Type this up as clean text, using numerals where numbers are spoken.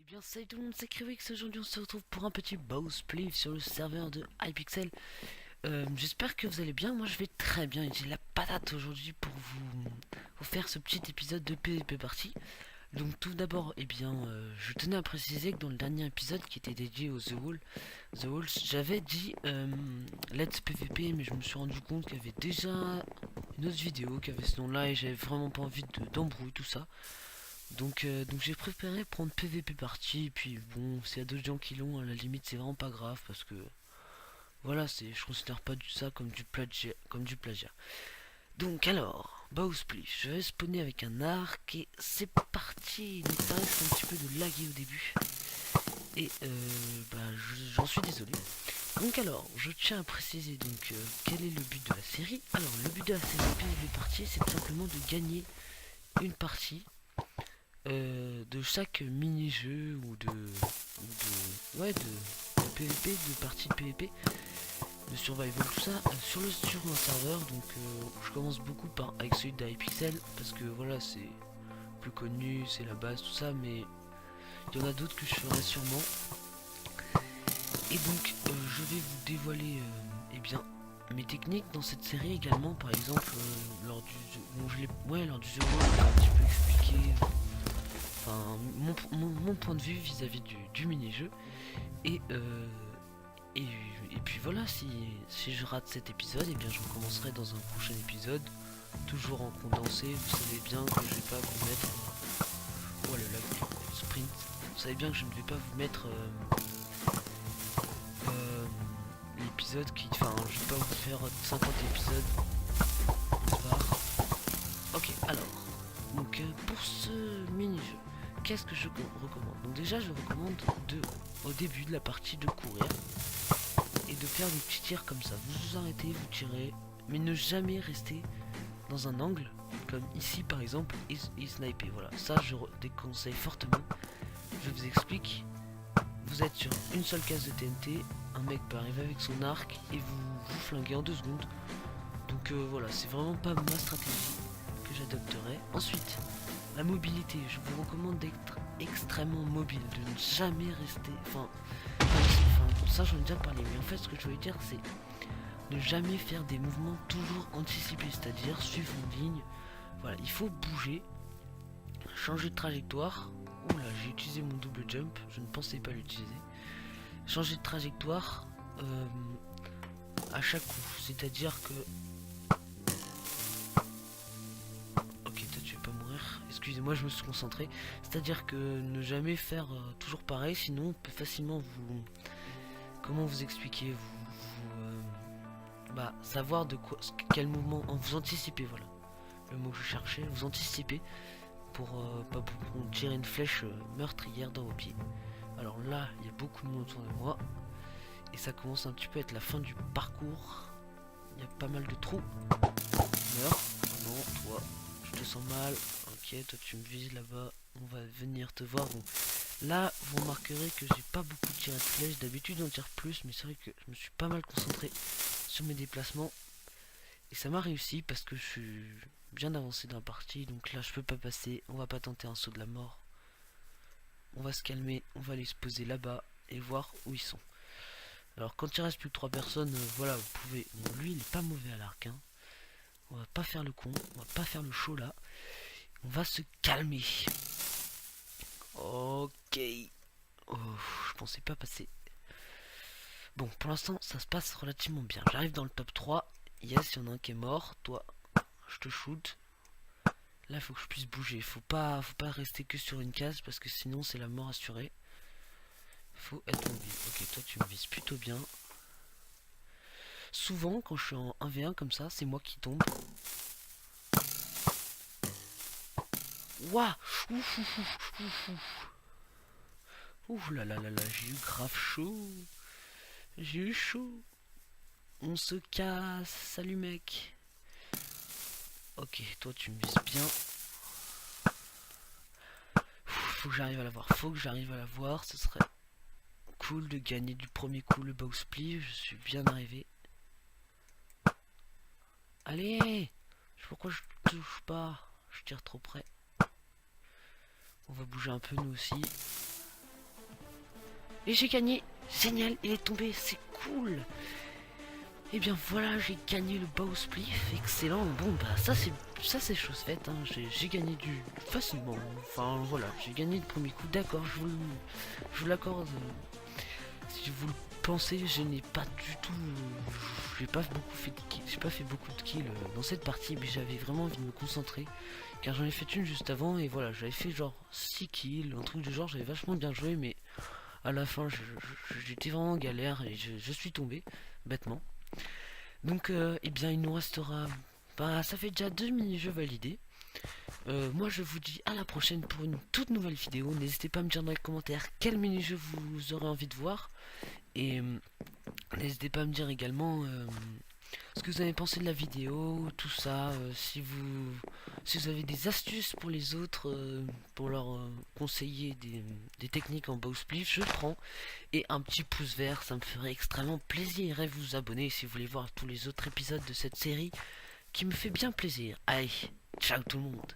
bien salut tout le monde, c'est Krivix. Aujourd'hui on se retrouve pour un petit boss play sur le serveur de Hypixel. J'espère que vous allez bien, moi je vais très bien et j'ai la patate aujourd'hui pour vous faire ce petit épisode de PvP party. Donc tout d'abord, je tenais à préciser que dans le dernier épisode qui était dédié au The Walls, j'avais dit Let's PvP, mais je me suis rendu compte qu'il y avait déjà une autre vidéo qui avait ce nom là et j'avais vraiment pas envie d'embrouiller tout ça. Donc j'ai préféré prendre PVP party, et puis bon, s'il y a d'autres gens qui l'ont, à la limite c'est vraiment pas grave, parce que voilà, je considère pas ça comme du plagiat. Donc alors, Bowsplit, je vais spawner avec un arc, et c'est parti. Il me paraît un petit peu de laguer au début, et j'en suis désolé. Donc alors, je tiens à préciser quel est le but de la série. Alors le but de la série PVP party, c'est tout simplement de gagner une partie de chaque mini-jeu ou de PvP, de partie de PvP, de survival, tout ça, sur un serveur. Je commence beaucoup avec celui d'Hypixel parce que voilà, c'est plus connu, c'est la base, tout ça, mais il y en a d'autres que je ferai sûrement. Et je vais vous dévoiler mes techniques dans cette série également. Par exemple, lors du jeu, lors du jeu, j'ai un petit peu expliqué mon point de vue vis-à-vis du mini-jeu. Et, euh, et puis voilà, si je rate cet épisode, et bien je recommencerai dans un prochain épisode, toujours en condensé. Vous savez bien que je vais pas vous mettre... Oh là là, le sprint. Vous savez bien que je ne vais pas vous mettre l'épisode qui... Enfin, je vais pas vous faire 50 épisodes. Ok, alors, pour ce mini-jeu, qu'est-ce que je recommande? Donc déjà, je recommande au début de la partie de courir et de faire des petits tirs comme ça. Vous arrêtez, vous tirez, mais ne jamais rester dans un angle, comme ici par exemple, et sniper. Voilà, ça je déconseille fortement. Je vous explique. Vous êtes sur une seule case de TNT, un mec peut arriver avec son arc et vous flinguer en 2 secondes. Voilà, c'est vraiment pas ma stratégie que j'adopterai. Ensuite, la mobilité, je vous recommande d'être extrêmement mobile, de ne jamais rester... ça j'en ai déjà parlé, mais en fait ce que je veux dire c'est ne jamais faire des mouvements toujours anticipés, c'est-à-dire suivre une ligne. Voilà, il faut bouger, changer de trajectoire. Oula, j'ai utilisé mon double jump, je ne pensais pas l'utiliser. Changer de trajectoire à chaque coup, c'est-à-dire que... Excusez-moi, je me suis concentré. C'est-à-dire que ne jamais faire toujours pareil, sinon on peut facilement vous... Comment vous expliquer savoir de quoi, quel mouvement... Vous anticipez, voilà. Le mot que je cherchais, vous anticipez pour pas pour tirer une flèche meurtrière dans vos pieds. Alors là, il y a beaucoup de monde autour de moi. Et ça commence un petit peu à être la fin du parcours. Il y a pas mal de trous. Meurs. Non, toi, je te sens mal. Ok, toi tu me vises là-bas, on va venir te voir. Bon, là vous remarquerez que j'ai pas beaucoup tiré de flèches. D'habitude j'en tire plus, mais c'est vrai que je me suis pas mal concentré sur mes déplacements. Et ça m'a réussi parce que je suis bien avancé dans la partie. Donc là je peux pas passer, on va pas tenter un saut de la mort. On va se calmer, on va aller se poser là-bas et voir où ils sont. Alors quand il reste plus que 3 personnes, voilà, vous pouvez... Bon, lui il est pas mauvais à l'arc, hein. On va pas faire le con, on va pas faire le show là. On va se calmer. Ok. Oh, je pensais pas passer. Bon, pour l'instant, ça se passe relativement bien. J'arrive dans le top 3. Yes, il y en a un qui est mort. Toi, je te shoot. Là, il faut que je puisse bouger. Faut pas rester que sur une case parce que sinon, c'est la mort assurée. Faut être mobile. Ok, toi, tu me vises plutôt bien. Souvent, quand je suis en 1v1 comme ça, c'est moi qui tombe. Waouh. Ouf, ouf, ouf, ouf, ouf. Ouh là là là là, j'ai eu grave chaud. J'ai eu chaud. On se casse. Salut mec. Ok, toi tu me vises bien. Faut que j'arrive à la voir. Faut que j'arrive à la voir. Ce serait cool de gagner du premier coup le bow split. Je suis bien arrivé. Allez. Je sais pourquoi je touche pas. Je tire trop près. On va bouger un peu nous aussi. Et j'ai gagné. Génial, il est tombé, c'est cool. Et bien voilà, j'ai gagné le bow spliff, excellent. Bon bah ça c'est chose faite, hein. J'ai gagné du facilement. Enfin voilà, j'ai gagné le premier coup, d'accord, je vous l'accorde. Si vous le pensez, je n'ai pas du tout, j'ai pas beaucoup fait de kills, j'ai pas fait beaucoup de kills dans cette partie, mais j'avais vraiment envie de me concentrer, car j'en ai fait une juste avant et voilà, j'avais fait genre 6 kills, un truc du genre, j'avais vachement bien joué, mais à la fin j'étais vraiment en galère et je suis tombé bêtement. Donc, eh bien, il nous restera. Bah, ça fait déjà 2 mini-jeux validés. Moi, je vous dis à la prochaine pour une toute nouvelle vidéo. N'hésitez pas à me dire dans les commentaires quel mini-jeu vous aurez envie de voir. Et n'hésitez pas à me dire également ce que vous avez pensé de la vidéo, tout ça. Si vous avez des astuces pour les autres, pour leur conseiller des techniques en bow spliff, je prends. Et un petit pouce vert, ça me ferait extrêmement plaisir. Et vous abonner si vous voulez voir tous les autres épisodes de cette série qui me fait bien plaisir. Allez, ciao tout le monde.